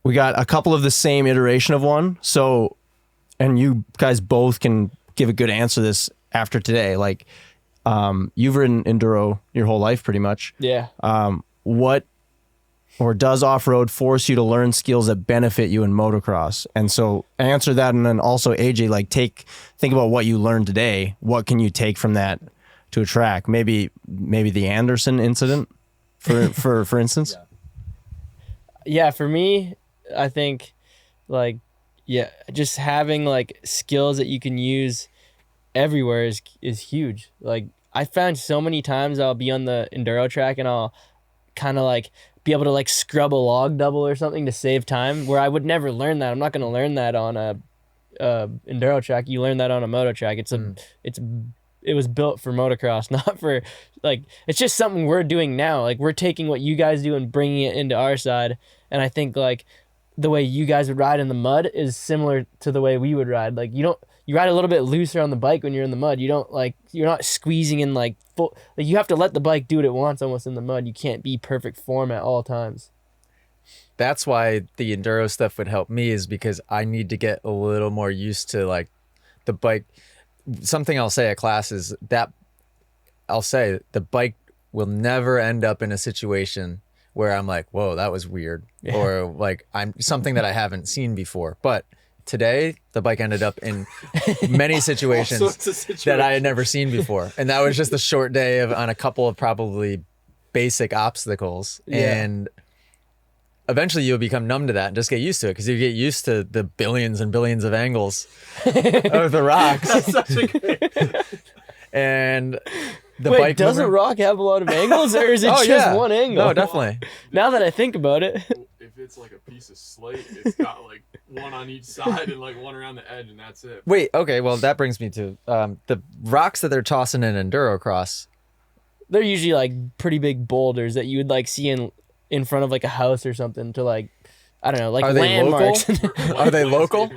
we got a couple of the same iteration of one. So, and you guys both can give a good answer to this after today. Like, you've ridden enduro your whole life pretty much. Yeah. What or does off-road force you to learn skills that benefit you in motocross? And so answer that, and then also AJ, like think about what you learned today. What can you take from that to a track? Maybe the Anderson incident for instance. Yeah, for me, I think like just having like skills that you can use everywhere is huge. Like I found so many times I'll be on the enduro track and I'll kind of like be able to like scrub a log double or something to save time, where I would never learn that. I'm not going to learn that on a enduro track. You learn that on a moto track. It was built for motocross, not for like, it's just something we're doing now. Like we're taking what you guys do and bringing it into our side. And I think like the way you guys would ride in the mud is similar to the way we would ride. Like you ride a little bit looser on the bike when you're in the mud. You don't like, you're not squeezing in like full, like you have to let the bike do what it wants almost in the mud. You can't be perfect form at all times. That's why the enduro stuff would help me, is because I need to get a little more used to like the bike. Something I'll say at class is that I'll say the bike will never end up in a situation where I'm like, whoa, that was weird. Yeah. Or like I'm something that I haven't seen before. But today, the bike ended up in many situations that I had never seen before. And that was just a short day on a couple of probably basic obstacles. Yeah. And eventually you'll become numb to that and just get used to it, because you get used to the billions and billions of angles of the rocks. That's such a great... And the Wait, bike does a rock have a lot of angles, or is it just one angle? No, definitely. Now that I think about it. If it's like a piece of slate, it's got like one on each side and like one around the edge, and that's it. Wait, okay, well that brings me to the rocks that they're tossing in endurocross. They're usually like pretty big boulders that you would like see in front of like a house or something to like, I don't know, like landmarks. Are they local?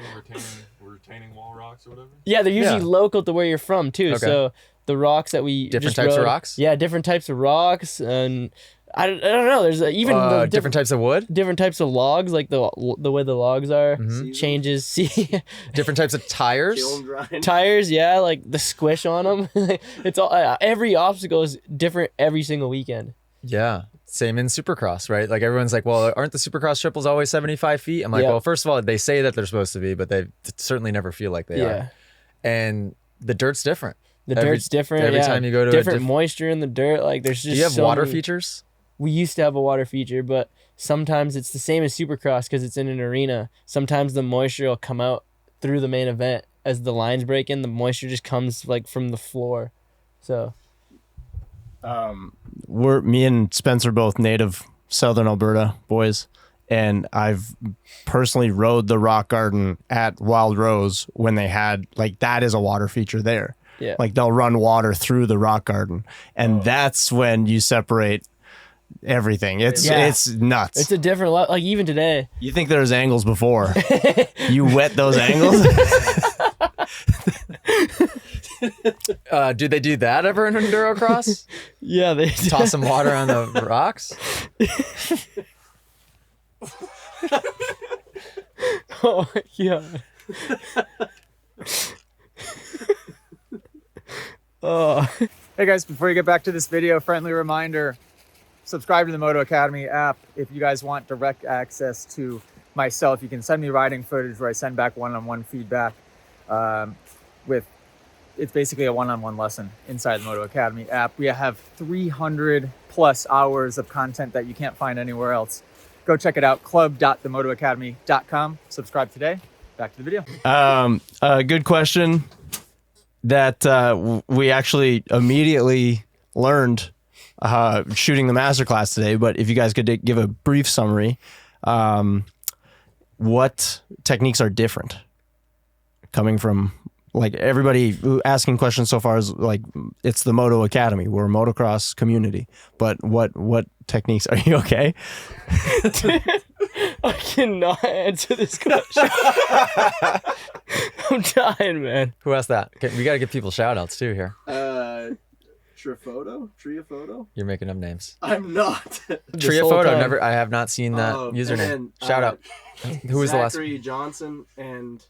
Retaining wall rocks or whatever? Yeah, they're usually local to where you're from too. Okay. So the rocks that we different types of rocks? Yeah, different types of rocks, and I don't know. There's even different types of wood, different types of logs, like the way the logs are changes. See, different types of tires. Tires, yeah, like the squish on them. It's all every obstacle is different every single weekend. Yeah, same in Supercross, right? Like everyone's like, well, aren't the Supercross triples always 75 feet? I'm like, well, first of all, they say that they're supposed to be, but they certainly never feel like they are. And the dirt's different. The dirt's different. Every time you go to different moisture in the dirt. Like there's just. Do you have water features? We used to have a water feature, but sometimes it's the same as Supercross because it's in an arena. Sometimes the moisture will come out through the main event as the lines break in. The moisture just comes like from the floor. So, me and Spencer both native Southern Alberta boys, and I've personally rode the rock garden at Wild Rose when they had like that is a water feature there. Yeah, like they'll run water through the rock garden, and that's when you separate everything. It's nuts. It's a different like even today. You think there's angles before you wet those angles? Do they do that ever in endurocross? Yeah, they toss some water on the rocks. Oh my god. Oh. Hey guys, before you get back to this video, friendly reminder, subscribe to the Moto Academy app. If you guys want direct access to myself, you can send me riding footage where I send back one-on-one feedback it's basically a one-on-one lesson inside the Moto Academy app. We have 300 plus hours of content that you can't find anywhere else. Go check it out, club.themotoacademy.com. Subscribe today. Back to the video. A good question that we actually immediately learned shooting the masterclass today, but if you guys could give a brief summary, what techniques are different coming from like everybody asking questions so far is like, it's the Moto Academy. We're a motocross community, but what techniques are you okay? I cannot answer this question. I'm dying, man. Who asked that? Okay, we got to give people shout outs too here. Triafoto? You're making up names. I'm not. Triafoto. whole time. Never. I have not seen that username. And then, Shout out. Who was the last? Zachary Johnson and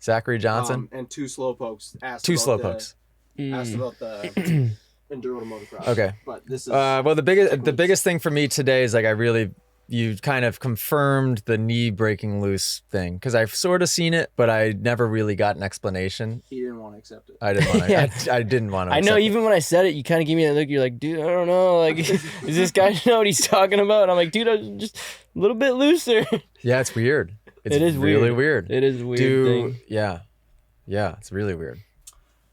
Zachary Johnson. and two slowpokes asked Two about slowpokes. asked about the enduro to motocross. Okay. But this is Well, the biggest thing for me today is like you kind of confirmed the knee breaking loose thing, because I've sort of seen it, but I never really got an explanation. he didn't want to accept it. I didn't want to. Yeah. I didn't want to. I know. accept it. Even when I said it, you kind of gave me that look. You're like, dude, I don't know. Like, does this guy know what he's talking about? And I'm like, dude, I'm just a little bit looser. Yeah, it's weird. It's It is really weird. weird. It is a weird thing. Yeah, it's really weird.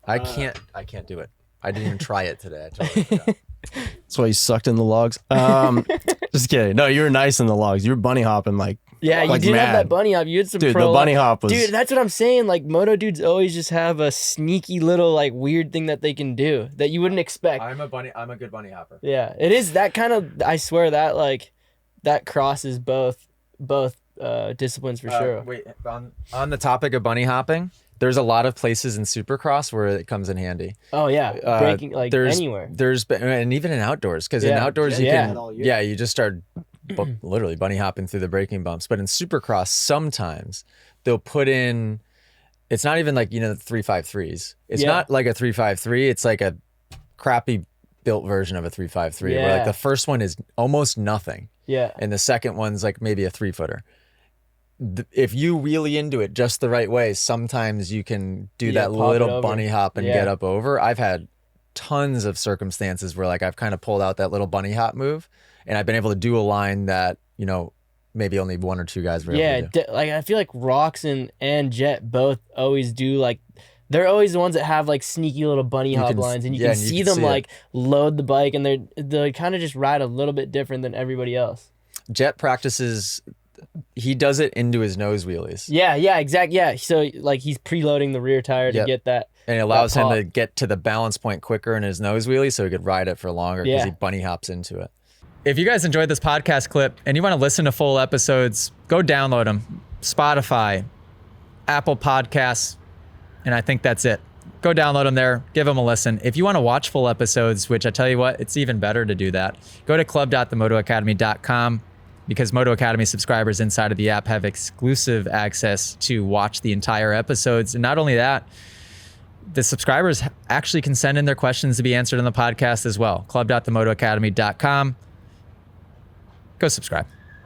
I can't do it. I didn't even try it today. I totally forgot. That's why you sucked in the logs. Just kidding. No, you were nice in the logs. You were bunny hopping like Yeah, you like did have mad. that bunny hop. You had some Dude, pro the bunny hop was Dude, that's what I'm saying. Like, moto dudes always just have a sneaky little like weird thing that they can do that you wouldn't expect. I'm a good bunny hopper. Yeah, it is that kind of. I swear that like that crosses both disciplines for sure. Wait, on the topic of bunny hopping, there's a lot of places in Supercross where it comes in handy. Oh yeah, breaking like anywhere. And even in outdoors, because in Yeah. outdoors you Yeah. can you just start literally bunny hopping through the braking bumps. But in Supercross, sometimes they'll put in. It's not even like the 353s. It's Yeah. not like a 353. It's like a crappy built version of a 353, where like Yeah. the first one is almost nothing, Yeah, and the second one's like maybe a 3-footer. If you wheelie into it just the right way, sometimes you can do Yeah, that pop it little over. bunny hop and Yeah. get up over. I've had tons of circumstances where like I've kind of pulled out that little bunny hop move, and I've been able to do a line that maybe only one or two guys were able yeah. to do. Like I feel like Rox and Jet both always do like. They're always the ones that have like sneaky little bunny You hop can- lines, and you yeah, can and you see can them see it. like load the bike, and they kind of just ride a little bit different than everybody else. Jet practices. He does it into his nose wheelies, Yeah, exactly. Yeah, so like he's preloading the rear tire to Yep. get that. and it allows that him pop. to get to the balance point quicker in his nose wheelie, so he could ride it for longer because Yeah. he bunny hops into it. If you guys enjoyed this podcast clip and you want to listen to full episodes, go download them. Spotify, Apple Podcasts, and I think that's it. Go download them there, give them a listen. If you want to watch full episodes, which I tell you what, it's even better to do that, go to club.themotoacademy.com, because Moto Academy subscribers inside of the app have exclusive access to watch the entire episodes. And not only that, the subscribers actually can send in their questions to be answered on the podcast as well. Club.themotoacademy.com. Go subscribe.